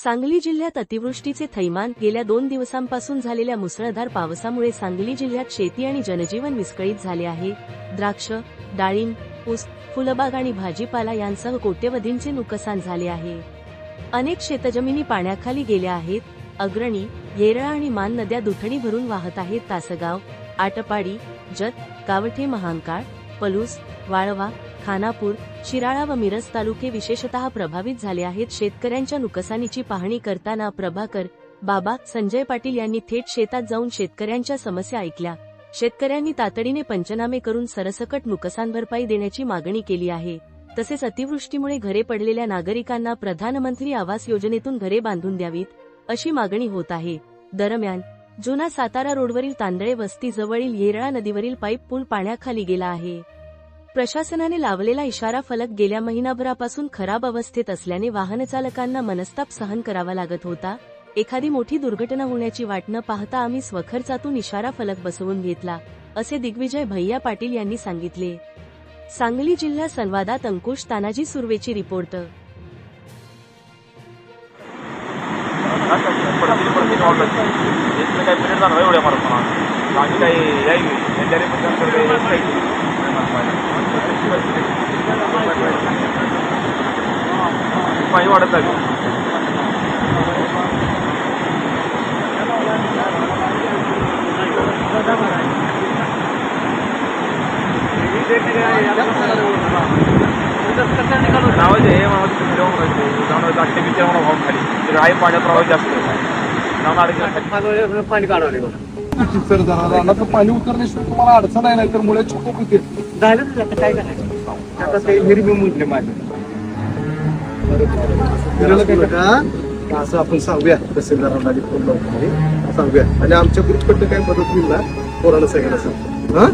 सांगली जिल्ह्यात अतिवृष्टीचे थैमान. गेल्या 2 दिवसांपासून झालेल्या मुसळधार पावसामुळे सांगली जिल्ह्यात शेती आणि जनजीवन विस्कळीत झाले आहे. द्राक्ष, डाळिंब, ऊस, फुलबाग आणि भाजीपाला यांसह कोट्यवधींचे नुकसान झाले आहे. अनेक शेतजमिनी पाण्याखाली गेल्या आहेत. अग्रणी, येरळा आणि मान नद्या दुथडी भरून वाहत आहेत. तासगाव, आटपाडी, जत, गावठे, महांकाळ, पलूस, वाळवा, खानापूर, शिराळा व मिरज तालुके विशेषतः प्रभावित झाले आहेत. शेतकऱ्यांच्या नुकसानीची पाहणी करताना प्रभाकर, बाबा, संजय पाटील यांनी थेट शेतात जाऊन शेतकऱ्यांच्या समस्या ऐकल्या. शेतकऱ्यांनी तातडीने पंचनामे करून सरसकट नुकसान भरपाई देण्याची मागणी केली आहे. तसेच अतिवृष्टीमुळे घरे पडलेल्या नागरिकांना प्रधानमंत्री आवास योजनेतून घरे बांधून द्यावीत, अशी मागणी होत आहे. दरम्यान, जुना सातारा रोडवरील तांदळे वस्ती जवळील येरळा नदीवरील पाईप पूल पाण्याखाली गेला आहे. प्रशासनाने लावलेला इशारा फलक गेल्या महिनाभरापासून खराब अवस्थेत असल्याने वाहनचालकांना मनस्ताप सहन करावा लागत होता. एखादी मोठी दुर्घटना होण्याची वाट न पाहता आम्ही स्वखर्चातून इशारा फलक बसवून घेतला, असे दिग्विजय भैया पाटील यांनी सांगितले. सांगली जिल्हा संवादात अंकुश तानाजी सुर्वेची रिपोर्ट. वाढत आहे. आहे पाण्यात प्रवाह जास्त पाणी काढावं सर. पाणी उतरण्याशिवाय तुम्हाला अडचण आहे, नाही तर मुळे छोटे होते झालं. काय करायचं आता ते हिरवी मुजले माझे असं आपण सांगूया. तहसीलदारांना फोन लावून सांगूया आणि आमच्या ग्रुपकडनं काही मदत होईल ना पोराला सगळ्यांना सांग.